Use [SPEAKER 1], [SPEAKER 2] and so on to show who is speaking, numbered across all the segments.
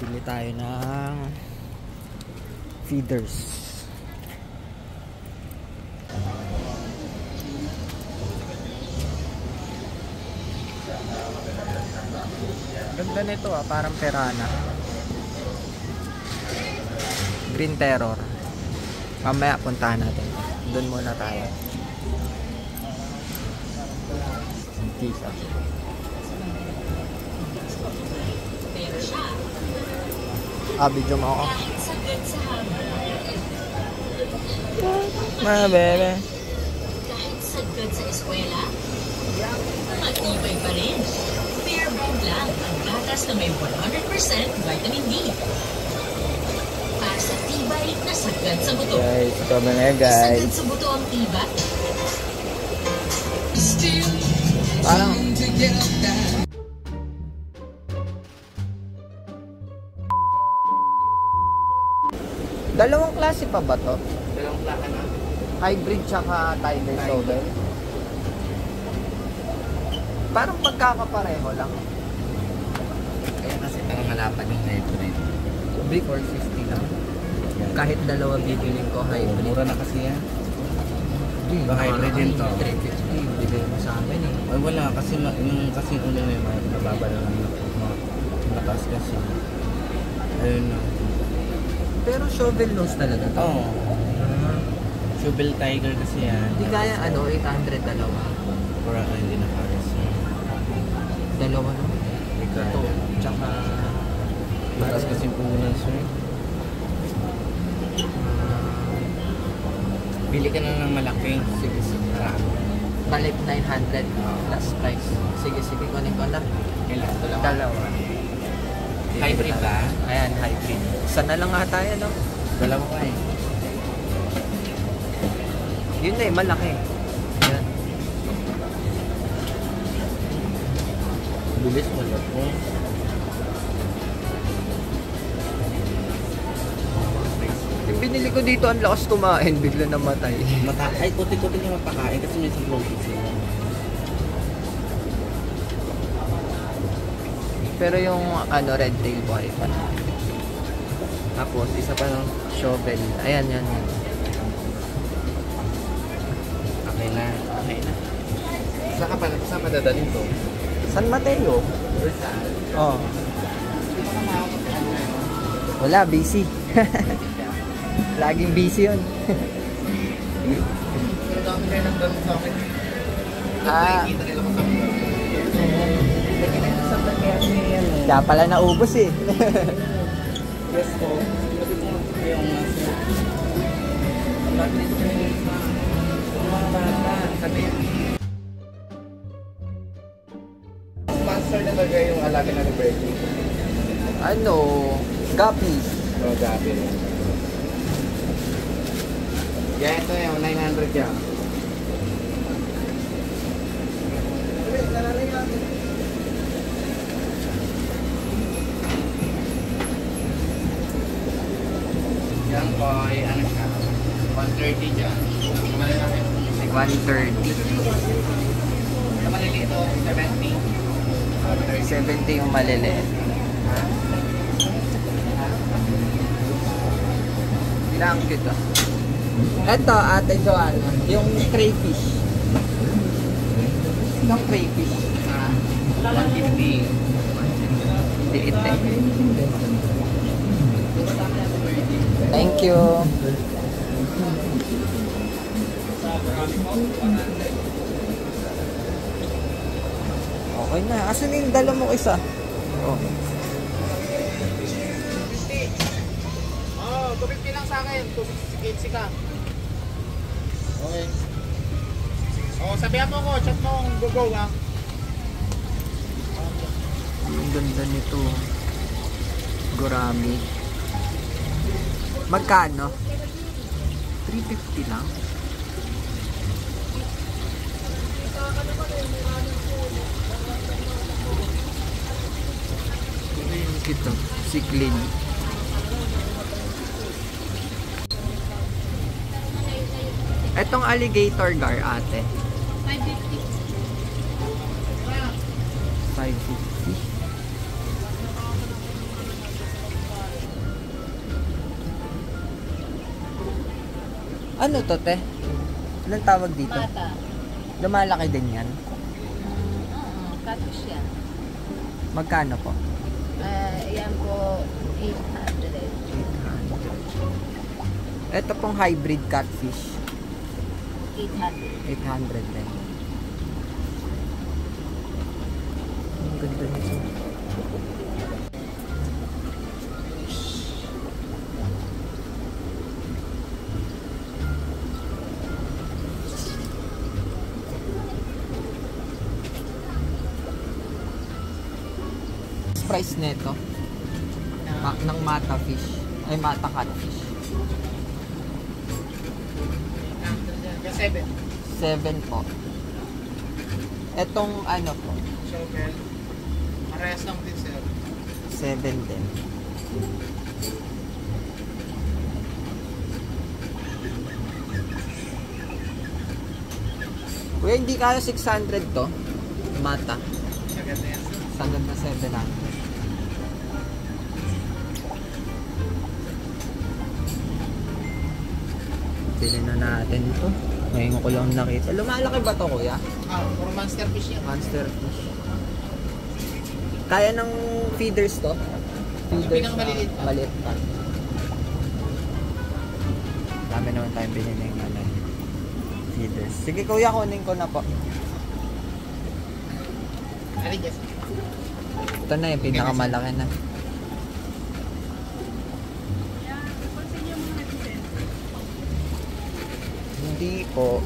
[SPEAKER 1] bili tayo ng feeders. Ganda nito parang Perana. Green Terror. Mamaya puntahan natin. Doon muna tayo. Kisa. Video mo ako. Mga bebe.
[SPEAKER 2] Kahit sagad sa eskwela, matibay pa rin. Fair Bond lang ang gatas na may 100% vitamin D. Para sa tibay na sagad sa buto.
[SPEAKER 1] Guys, ito ba na guys?
[SPEAKER 2] Sagad sa buto ang tibay.
[SPEAKER 1] Parang dalawang klase pa ba to?
[SPEAKER 3] Dalawang klase na.
[SPEAKER 1] Hybrid tsaka Tiger Shovel. Parang magkakapareho lang.
[SPEAKER 3] Kaya kasi parang malapad yung hybrid.
[SPEAKER 1] Big 450 lang. Kahit dalawa bibilin ko hybrid.
[SPEAKER 3] Mura na kasi yan. Ba hybrid din to?
[SPEAKER 1] 350 bibili mo sa amin eh.
[SPEAKER 3] Ay wala kasi yung kasi ulo na yung mababa na lang mataas kasi. Ayun na.
[SPEAKER 1] Pero shovel nose talaga to.
[SPEAKER 3] Oo. Shovel Tiger kasi yan.
[SPEAKER 1] Hindi kaya 800 dalawa.
[SPEAKER 3] Para hindi na pares.
[SPEAKER 1] Dalawa naman. Ito. Tsaka
[SPEAKER 3] mataas kasi punan sir. Bili ka na ng malaking.
[SPEAKER 1] Sige, sige. Balik 900 plus price. Sige, sige. Kunin ko na.
[SPEAKER 3] Kailan?
[SPEAKER 1] Dalawa.
[SPEAKER 3] Hybrid ba?
[SPEAKER 1] Ayan, hybrid. Isa na lang nga tayo, no?
[SPEAKER 3] Dalawa ka eh.
[SPEAKER 1] Yun na eh, malaki. Ayan.
[SPEAKER 3] Bilis mo lang po.
[SPEAKER 1] Yung binili ko dito, ang lakas kumain. Bigla namatay.
[SPEAKER 3] Ay, kuti-kuti niya mapakain kasi may sablong sila.
[SPEAKER 1] Pero yung red tail buhay pa. Tapos, isa pa ng shovel. Ayan, yan.
[SPEAKER 3] Okay na. Okay na. Saan madadaling to?
[SPEAKER 1] San Mateo?
[SPEAKER 3] Rizal.
[SPEAKER 1] Oh. Wala, busy. Laging busy yun.
[SPEAKER 3] Pero dami kayo ng ganun sa akin. Nakikita nila ko sa mga.
[SPEAKER 1] Kaya pala naubos eh.
[SPEAKER 3] Yes po. Yung nasa. Ang bakit ko yung mga bata. Sabi sponsor na talaga yung alaga na ni Bertie.
[SPEAKER 1] Ano? Gapi.
[SPEAKER 3] Oh, gabi. Kaya ito yung 900 yan. Yan po ay ano siya, 130 dyan.
[SPEAKER 1] 130.
[SPEAKER 3] Sa malilito, 70.
[SPEAKER 1] 70 yung maliliit. Ilang cute ah. Ito, Ate Joanna, yung crayfish. Yung crayfish.
[SPEAKER 3] 150.
[SPEAKER 1] Liit eh. Thank you. Okay na. Asan yung dala mo isa? Oh.
[SPEAKER 3] 250 lang sa akin. 260 ka. Okay. Sabihan mo ko, chat mo kung go ha.
[SPEAKER 1] Ang ganda nito. Gurami. Magkano? 350 lang. Ito, siklin. Etong alligator gar, ate.
[SPEAKER 2] 550.
[SPEAKER 1] 550. Ano to, te? Anong tawag dito?
[SPEAKER 4] Mata.
[SPEAKER 1] Lumalaki din yan.
[SPEAKER 4] Oo, catfish yan.
[SPEAKER 1] Magkano po?
[SPEAKER 4] Yan po, 800.
[SPEAKER 1] 800. Ito pong hybrid catfish.
[SPEAKER 4] 800.
[SPEAKER 1] 800 din. Ang ganda nito. Price nito ng mata fish ay mata catfish.
[SPEAKER 3] 7.
[SPEAKER 1] 7 po. Etong ano po,
[SPEAKER 3] Shovel. Parehas lang din, sir.
[SPEAKER 1] 7 din. Kuya, hindi kaya 600 to. Mata.
[SPEAKER 3] Sagad na yan, sir.
[SPEAKER 1] Sagad na 700. Pili na natin to. Ngayon ko lang nakita. Lumalaki ba to, kuya?
[SPEAKER 3] Puro monster fish yan.
[SPEAKER 1] Monster fish. Kaya ng feeders to?
[SPEAKER 3] Pinakamaliliit pa.
[SPEAKER 1] Maliit pa. Dami naman tayong binili ng ano, feeders. Sige kuya, kunin ko na po.
[SPEAKER 3] Alin, yes.
[SPEAKER 1] Ito na yung pinakamalaki na. Hindi po.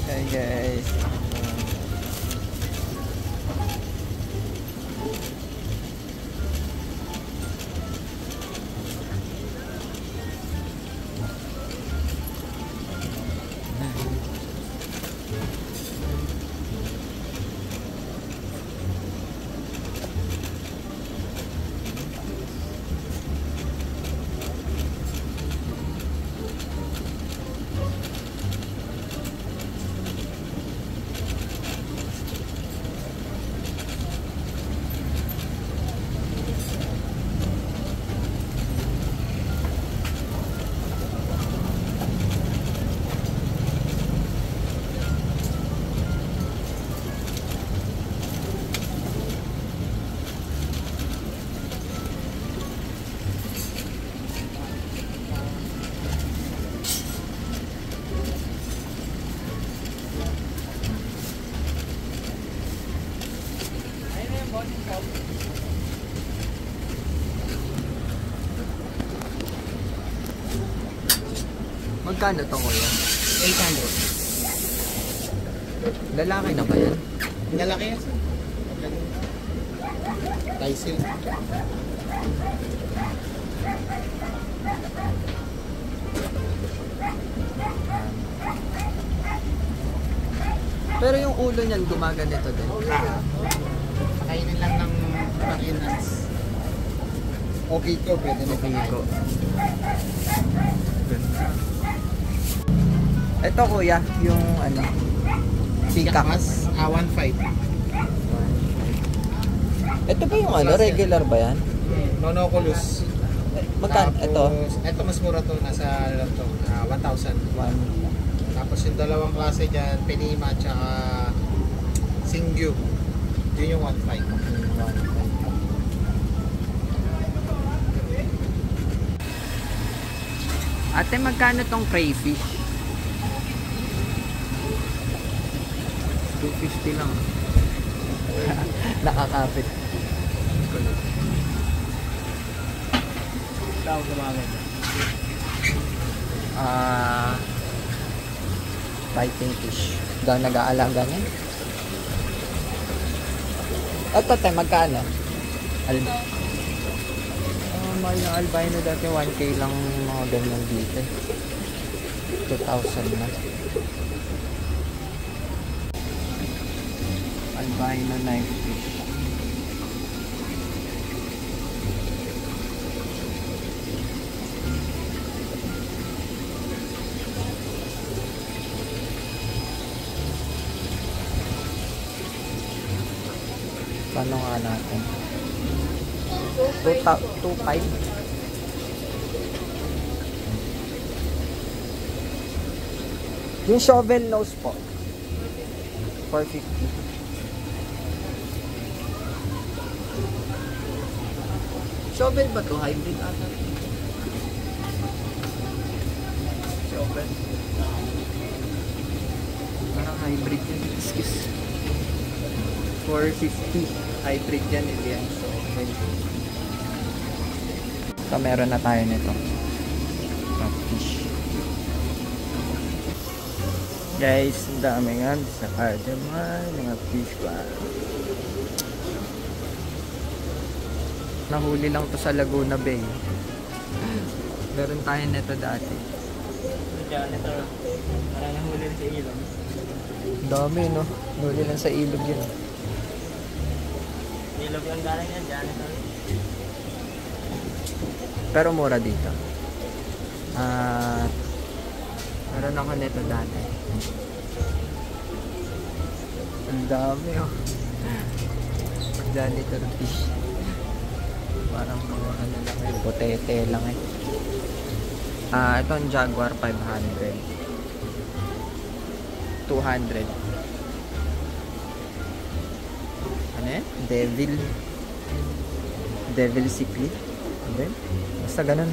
[SPEAKER 1] Hey guys. Magkano to kuya?
[SPEAKER 3] 800.
[SPEAKER 1] Lalaki na ba yan?
[SPEAKER 3] Lalaki yan, sir. Tysil.
[SPEAKER 1] Pero yung ulo niyan gumaganito din.
[SPEAKER 3] Kainin lang ng pang-enhance. Okay to, pwede na
[SPEAKER 1] Pico. Ito kuya, yung ano, peacock.
[SPEAKER 3] Mas, 1.5.
[SPEAKER 1] Ito ba yung ano, regular ba yan?
[SPEAKER 3] Nonoculus.
[SPEAKER 1] Magkano? Ito?
[SPEAKER 3] Ito mas mura to, nasa lang to, 1,000. Tapos yung dalawang klase dyan, Penima at saka Singyu. Yun yung 1.5.
[SPEAKER 1] Ate, magkano tong crayfish? 250 lang. Nakakapit.
[SPEAKER 3] Tawag gumamit.
[SPEAKER 1] Fighting fish. Daw nag-aalaga niyan. Ito tayo, magkano? Mahal ng albino dati, 1K lang mga ganyan dito. 2,000 na. Albino knife fish. Paano nga natin? 2.5. Yung shovel nose po. 450. Shovel ba to? Hybrid ata. Shovel. Parang hybrid yan. Excuse. 450. Hybrid yan. Hindi yan. Shovel. So, meron na tayo nito. Fish. Guys, ang dami nga sa Cardeman, mga fish pa. Nahuli lang to sa Laguna Bay. Meron tayo nito dati.
[SPEAKER 5] Ito. Parang nahuli rin sa ilong.
[SPEAKER 1] Dami, no? Nahuli lang sa ilog yun.
[SPEAKER 5] Ilog yung galing yan, janitor.
[SPEAKER 1] Pero mura dito. Meron ako nito dati. Ang dami, oh. Janitor fish. Parang mga ano lang eh, potete lang eh. Ito ang Jaguar 500. 200. Ano yan? Devil Cichlid. Basta ganun.